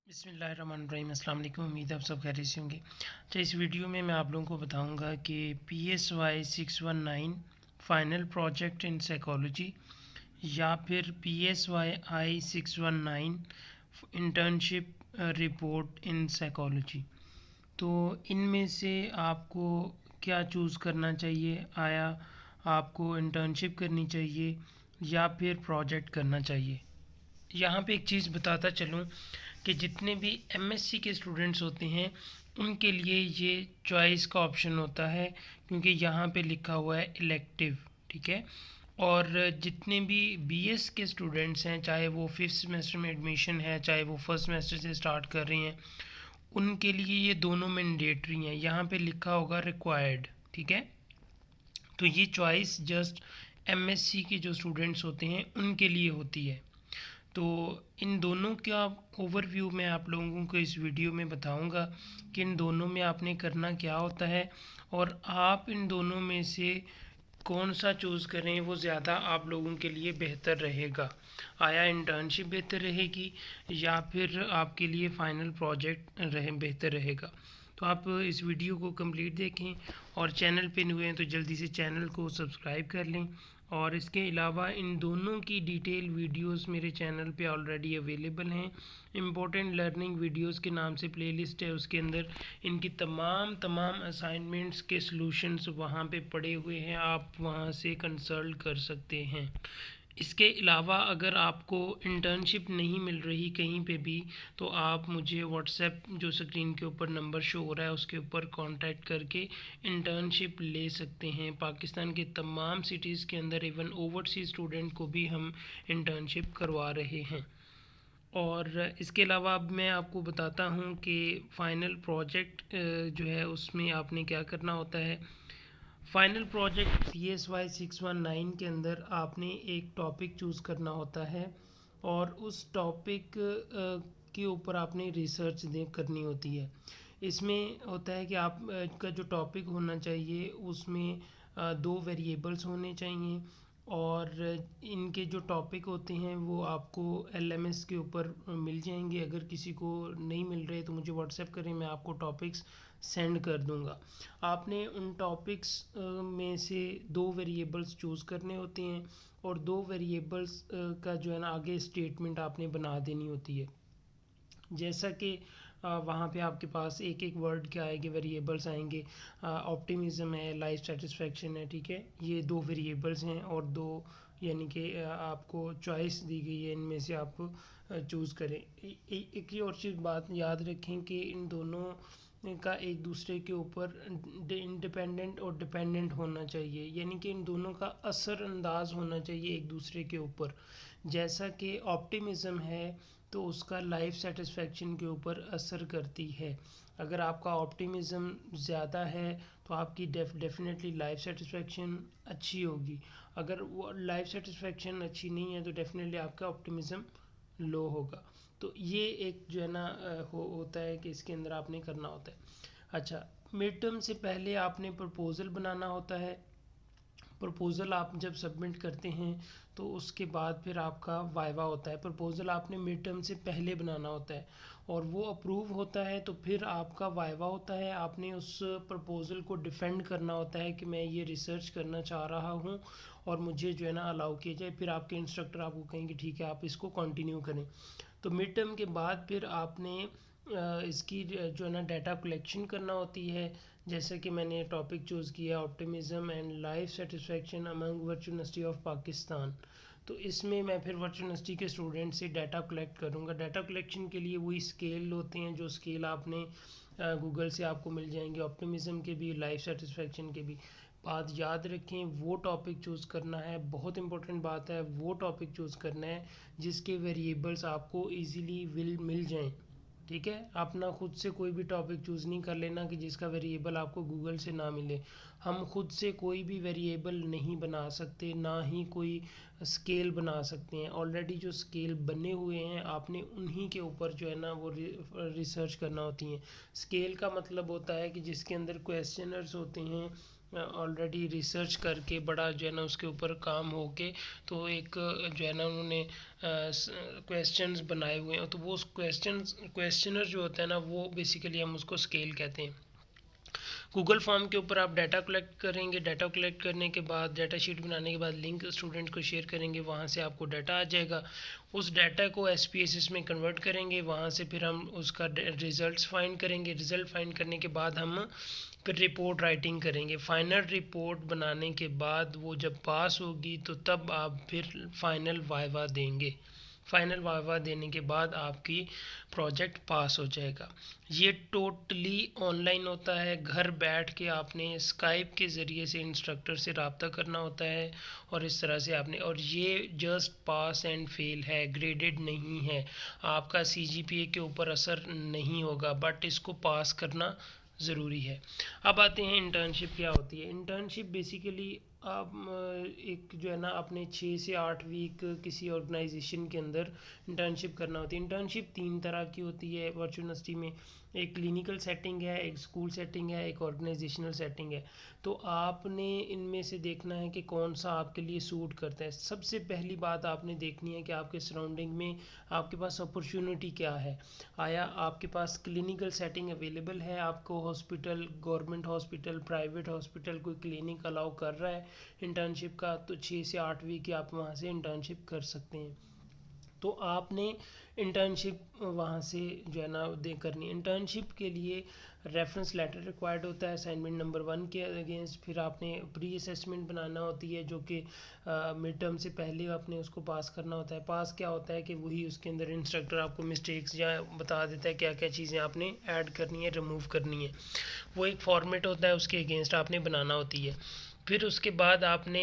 बिस्मिल्लाहिर्रहमानिर्रहीम। अस्सलाम वालेकुम। उम्मीद है आप सब खैरियत से होंगे। तो इस वीडियो में मैं आप लोगों को बताऊंगा कि PSY 619 final project in psychology या फिर PSY 619 internship report in psychology, तो इनमें से आपको क्या चूज़ करना चाहिए। आया आपको इंटर्नशिप करनी चाहिए या फिर प्रोजेक्ट करना चाहिए। यहाँ पे एक चीज़ बताता चलूँ कि जितने भी MSc के स्टूडेंट्स होते हैं उनके लिए ये चॉइस का ऑप्शन होता है, क्योंकि यहाँ पे लिखा हुआ है इलेक्टिव। ठीक है। और जितने भी BS के स्टूडेंट्स हैं, चाहे वो 5th सेमेस्टर में एडमिशन है, चाहे वो फर्स्ट सेमेस्टर से स्टार्ट कर रहे हैं, उनके लिए ये दोनों मैंडेटरी हैं। यहाँ पे लिखा होगा रिक्वायर्ड। ठीक है। तो ये चॉइस जस्ट MSc के जो स्टूडेंट्स होते हैं उनके लिए होती है। तो इन दोनों का ओवरव्यू मैं आप लोगों को इस वीडियो में बताऊंगा कि इन दोनों में आपने करना क्या होता है और आप इन दोनों में से कौन सा चूज़ करें वो ज़्यादा आप लोगों के लिए बेहतर रहेगा। आया इंटर्नशिप बेहतर रहेगी या फिर आपके लिए फ़ाइनल प्रोजेक्ट बेहतर रहेगा। तो आप इस वीडियो को कंप्लीट देखें और चैनल पे नए हैं तो जल्दी से चैनल को सब्सक्राइब कर लें। और इसके अलावा इन दोनों की डिटेल वीडियोस मेरे चैनल पे ऑलरेडी अवेलेबल हैं। इम्पोर्टेंट लर्निंग वीडियोस के नाम से प्लेलिस्ट है, उसके अंदर इनकी तमाम असाइनमेंट्स के सॉल्यूशंस वहाँ पे पड़े हुए हैं, आप वहाँ से कंसल्ट कर सकते हैं। इसके अलावा अगर आपको इंटर्नशिप नहीं मिल रही कहीं पे भी, तो आप मुझे व्हाट्सएप जो स्क्रीन के ऊपर नंबर शो हो रहा है उसके ऊपर कांटेक्ट करके इंटर्नशिप ले सकते हैं। पाकिस्तान के तमाम सिटीज़ के अंदर इवन ओवरसीज़ स्टूडेंट को भी हम इंटर्नशिप करवा रहे हैं। और इसके अलावा अब मैं आपको बताता हूँ कि फ़ाइनल प्रोजेक्ट जो है उसमें आपने क्या करना होता है। फाइनल प्रोजेक्ट PSY 619 के अंदर आपने एक टॉपिक चूज़ करना होता है और उस टॉपिक के ऊपर आपने रिसर्च करनी होती है। इसमें होता है कि आप का जो टॉपिक होना चाहिए उसमें दो वेरिएबल्स होने चाहिए और इनके जो टॉपिक होते हैं वो आपको LMS के ऊपर मिल जाएंगे। अगर किसी को नहीं मिल रहे तो मुझे व्हाट्सएप करें, मैं आपको टॉपिक्स सेंड कर दूंगा। आपने उन टॉपिक्स में से दो वेरिएबल्स चूज़ करने होते हैं और दो वेरिएबल्स का जो है ना आगे स्टेटमेंट आपने बना देनी होती है। जैसा कि वहाँ पे आपके पास एक एक वर्ड के आएंगे, वेरिएबल्स आएंगे। ऑप्टिमिज्म है, लाइफ सेटिस्फेक्शन है। ठीक है। ये दो वेरिएबल्स हैं और दो यानी कि आपको चॉइस दी गई है, इनमें से आप चूज़ करें। एक ही और चीज़ बात याद रखें कि इन दोनों का एक दूसरे के ऊपर इंडिपेंडेंट और डिपेंडेंट होना चाहिए, यानी कि इन दोनों का असर अंदाज होना चाहिए एक दूसरे के ऊपर। जैसा कि ऑप्टिमिज्म है तो उसका लाइफ सेटिस्फेक्शन के ऊपर असर करती है। अगर आपका ऑप्टिमिज्म ज़्यादा है तो आपकी डेफिनेटली लाइफ सेटिस्फेक्शन अच्छी होगी। अगर वो लाइफ सेटिस्फेक्शन अच्छी नहीं है तो डेफिनेटली आपका ऑप्टिमिज्म लो होगा। तो ये एक जो है ना होता है कि इसके अंदर आपने करना होता है। अच्छा, मिड टर्म से पहले आपने प्रपोज़ल बनाना होता है। प्रपोज़ल आप जब सबमिट करते हैं तो उसके बाद फिर आपका वाइवा होता है। प्रपोज़ल आपने मिड टर्म से पहले बनाना होता है और वो अप्रूव होता है तो फिर आपका वाइवा होता है। आपने उस प्रपोज़ल को डिफेंड करना होता है कि मैं ये रिसर्च करना चाह रहा हूँ और मुझे जो है ना अलाउ किया जाए। फिर आपके इंस्ट्रक्टर आपको कहेंगे ठीक है आप इसको कंटिन्यू करें। तो मिड टर्म के बाद फिर आपने इसकी जो है ना डाटा कलेक्शन करना होती है। जैसे कि मैंने टॉपिक चूज़ किया optimism and life satisfaction among virtual university of Pakistan. तो इसमें मैं फिर वर्चुअल यूनिवर्सिटी के स्टूडेंट से डाटा कलेक्ट करूँगा। डाटा कलेक्शन के लिए वही स्केल होते हैं जो स्केल आपने गूगल से आपको मिल जाएंगे, ऑप्टिमिज्म के भी लाइफ सेटिस्फेक्शन के भी। बात याद रखें, वो टॉपिक चूज़ करना है, बहुत इंपॉर्टेंट बात है, वो टॉपिक चूज़ करना है जिसके वेरिएबल्स आपको इजीली विल मिल जाएं। ठीक है। अपना खुद से कोई भी टॉपिक चूज़ नहीं कर लेना कि जिसका वेरिएबल आपको गूगल से ना मिले। हम खुद से कोई भी वेरिएबल नहीं बना सकते, ना ही कोई स्केल बना सकते हैं। ऑलरेडी जो स्केल बने हुए हैं आपने उन्हीं के ऊपर जो है ना वो रिसर्च करना होती है। स्केल का मतलब होता है कि जिसके अंदर क्वेश्चनर्स होते हैं ऑलरेडी रिसर्च करके बड़ा जो है ना उसके ऊपर काम हो के तो एक जो है ना उन्होंने क्वेश्चंस बनाए हुए हैं, तो वो क्वेश्चनर जो होता है ना वो बेसिकली हम उसको स्केल कहते हैं। गूगल फॉर्म के ऊपर आप डाटा कलेक्ट करेंगे, डाटा कलेक्ट करने के बाद डाटा शीट बनाने के बाद लिंक स्टूडेंट को शेयर करेंगे, वहाँ से आपको डाटा आ जाएगा। उस डाटा को SPSS में कन्वर्ट करेंगे, वहाँ से फिर हम उसका रिजल्ट्स फाइंड करेंगे। रिज़ल्ट फाइंड करने के बाद हम फिर रिपोर्ट राइटिंग करेंगे। फाइनल रिपोर्ट बनाने के बाद वो जब पास होगी तो तब आप फिर फाइनल वाइवा देंगे। फाइनल वाइवा देने के बाद आपकी प्रोजेक्ट पास हो जाएगा। ये टोटली ऑनलाइन होता है। घर बैठ के आपने स्काइप के ज़रिए से इंस्ट्रक्टर से रब्ता करना होता है और इस तरह से आपने, और ये जस्ट पास एंड फेल है, ग्रेडेड नहीं है। आपका CGPA के ऊपर असर नहीं होगा, बट इसको पास करना ज़रूरी है। अब आते हैं इंटर्नशिप क्या होती है। इंटर्नशिप बेसिकली आप एक जो है ना अपने 6 से 8 वीक किसी ऑर्गेनाइजेशन के अंदर इंटर्नशिप करना होती है। इंटर्नशिप 3 तरह की होती है वर्चुअल यूनिवर्सिटी में। एक क्लिनिकल सेटिंग है, एक स्कूल सेटिंग है, एक ऑर्गेनाइजेशनल सेटिंग है। तो आपने इनमें से देखना है कि कौन सा आपके लिए सूट करता है। सबसे पहली बात आपने देखनी है कि आपके सराउंडिंग में आपके पास अपॉर्चुनिटी क्या है। आया आपके पास क्लिनिकल सेटिंग अवेलेबल है, आपको hospital, government hospital, private hospital कोई क्लिनिक अलाउ कर रहा है इंटर्नशिप का, तो 6 से 8 वीक आप वहाँ से इंटर्नशिप कर सकते हैं। तो आपने इंटर्नशिप वहाँ से जो है ना दे करनी है। इंटर्नशिप के लिए रेफरेंस लेटर रिक्वायर्ड होता है असाइनमेंट नंबर 1 के अगेंस्ट। फिर आपने प्री असेसमेंट बनाना होती है जो कि मिड टर्म से पहले आपने उसको पास करना होता है। पास क्या होता है कि वही उसके अंदर इंस्ट्रक्टर आपको मिस्टेक्स या बता देता है क्या क्या चीज़ें आपने ऐड करनी है, रिमूव करनी है। वो एक फॉर्मेट होता है, उसके अगेंस्ट आपने बनाना होती है। फिर उसके बाद आपने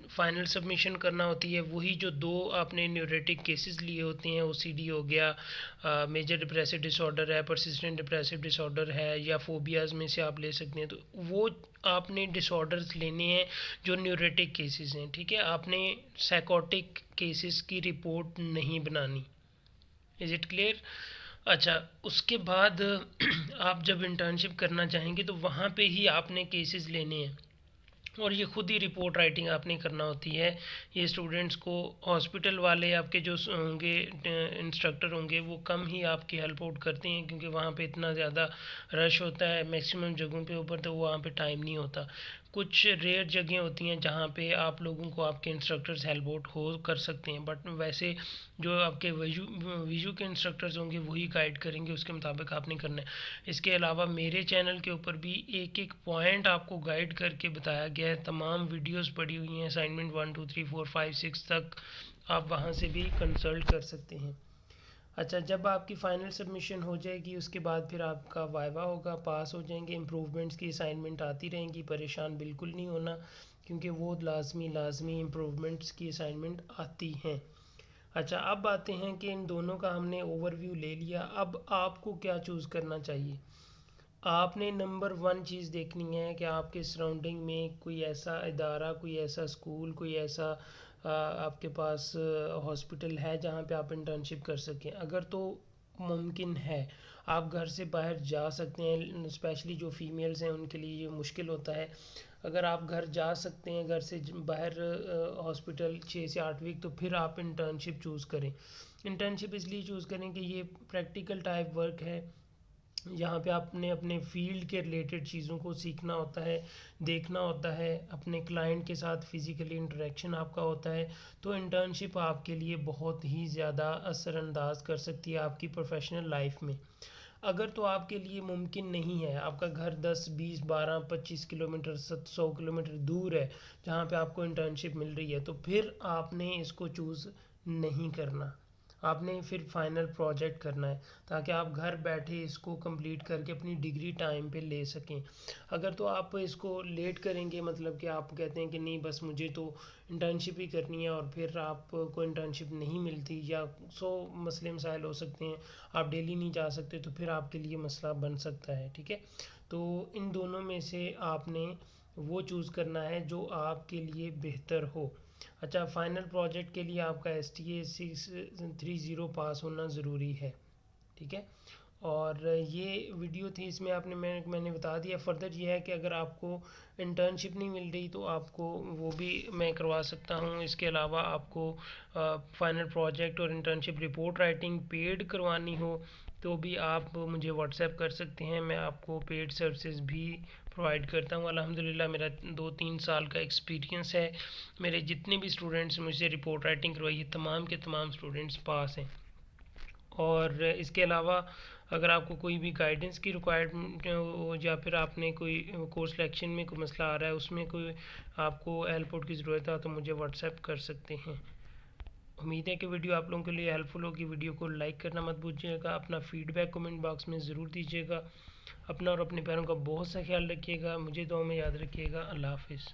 फाइनल सबमिशन करना होती है। वही जो 2 आपने न्यूरेटिक केसेस लिए होते हैं, OCD हो गया, मेजर डिप्रेसिव डिसऑर्डर है, परसिस्टेंट डिप्रेसिव डिसऑर्डर है, या फोबियाज में से आप ले सकते हैं। तो वो आपने डिसऑर्डर्स लेने हैं जो न्यूरेटिक केसेस हैं, ठीक है। आपने साइकोटिक केसेस की रिपोर्ट नहीं बनानी। Is it clear? अच्छा, उसके बाद आप जब इंटर्नशिप करना चाहेंगे तो वहाँ पे ही आपने केसेस लेने हैं और ये खुद ही रिपोर्ट राइटिंग आपने करना होती है। ये स्टूडेंट्स को हॉस्पिटल वाले आपके जो होंगे इंस्ट्रक्टर होंगे वो कम ही आपकी हेल्प आउट करते हैं, क्योंकि वहाँ पे इतना ज़्यादा रश होता है मैक्सिमम जगहों पे ऊपर, तो वहाँ पे टाइम नहीं होता। कुछ रेयर जगह होती हैं जहाँ पे आप लोगों को आपके इंस्ट्रक्टर्स हेल्प आउट हो कर सकते हैं, बट वैसे जो आपके विजू के इंस्ट्रक्टर्स होंगे वही गाइड करेंगे, उसके मुताबिक आपने करना है। इसके अलावा मेरे चैनल के ऊपर भी एक एक पॉइंट आपको गाइड करके बताया गया है। तमाम वीडियोस पड़ी हुई हैं असाइनमेंट 1 2 3 4 5 6 तक, आप वहाँ से भी कंसल्ट कर सकते हैं। अच्छा, जब आपकी फ़ाइनल सबमिशन हो जाएगी उसके बाद फिर आपका वाइवा होगा, पास हो जाएंगे। इम्प्रूवमेंट्स की असाइनमेंट आती रहेंगी, परेशान बिल्कुल नहीं होना, क्योंकि वो लाजमी इम्प्रूवमेंट्स की असाइनमेंट आती हैं। अच्छा, अब आते हैं कि इन दोनों का हमने ओवरव्यू ले लिया। अब आपको क्या चूज़ करना चाहिए। आपने नंबर 1 चीज़ देखनी है कि आपके सराउंडिंग में कोई ऐसा इदारा, कोई ऐसा स्कूल, कोई ऐसा आपके पास हॉस्पिटल है जहाँ पे आप इंटर्नशिप कर सकें। अगर तो मुमकिन है आप घर से बाहर जा सकते हैं, स्पेशली जो फीमेल्स हैं उनके लिए ये मुश्किल होता है। अगर आप घर जा सकते हैं, घर से बाहर हॉस्पिटल 6 से 8 वीक, तो फिर आप इंटर्नशिप चूज़ करें। इंटर्नशिप इसलिए चूज़ करें कि ये प्रैक्टिकल टाइप वर्क है, यहाँ पे आपने अपने फील्ड के रिलेटेड चीज़ों को सीखना होता है, देखना होता है, अपने क्लाइंट के साथ फिज़िकली इंटरेक्शन आपका होता है। तो इंटर्नशिप आपके लिए बहुत ही ज़्यादा असरअंदाज कर सकती है आपकी प्रोफेशनल लाइफ में। अगर तो आपके लिए मुमकिन नहीं है, आपका घर 10 20 12 25 किलोमीटर 100 किलोमीटर दूर है जहाँ पे आपको इंटर्नशिप मिल रही है, तो फिर आपने इसको चूज़ नहीं करना। आपने फिर फाइनल प्रोजेक्ट करना है ताकि आप घर बैठे इसको कंप्लीट करके अपनी डिग्री टाइम पे ले सकें। अगर तो आप इसको लेट करेंगे, मतलब कि आप कहते हैं कि नहीं बस मुझे तो इंटर्नशिप ही करनी है, और फिर आपको इंटर्नशिप नहीं मिलती या 100 मसले मसाइल हो सकते हैं, आप डेली नहीं जा सकते, तो फिर आपके लिए मसला बन सकता है, ठीक है। तो इन दोनों में से आपने वो चूज़ करना है जो आपके लिए बेहतर हो। अच्छा, फाइनल प्रोजेक्ट के लिए आपका STA 630 पास होना ज़रूरी है, ठीक है। और ये वीडियो थी, इसमें मैंने बता दिया। फर्दर ये है कि अगर आपको इंटर्नशिप नहीं मिल रही तो आपको वो भी मैं करवा सकता हूँ। इसके अलावा आपको फाइनल प्रोजेक्ट और इंटर्नशिप रिपोर्ट राइटिंग पेड करवानी हो तो भी आप मुझे व्हाट्सएप कर सकते हैं। मैं आपको पेड सर्विसेज भी प्रोवाइड करता हूँ। अल्हम्दुलिल्लाह मेरा 2-3 साल का एक्सपीरियंस है। मेरे जितने भी स्टूडेंट्स मुझसे रिपोर्ट राइटिंग करवाई है, तमाम के तमाम स्टूडेंट्स पास हैं। और इसके अलावा अगर आपको कोई भी गाइडेंस की रिक्वायरमेंट हो या फिर आपने कोई कोर्स सिलेक्शन में कोई मसला आ रहा है, उसमें कोई आपको हेल्प की ज़रूरत है तो मुझे व्हाट्सएप कर सकते हैं। उम्मीद है कि वीडियो आप लोगों के लिए हेल्पफुल होगी। वीडियो को लाइक करना मत भूलिएगा। अपना फीडबैक कमेंट बॉक्स में ज़रूर दीजिएगा। अपना और अपने पैरों का बहुत सा ख्याल रखिएगा। मुझे दुआ में याद रखिएगा। अल्लाह हाफिज़।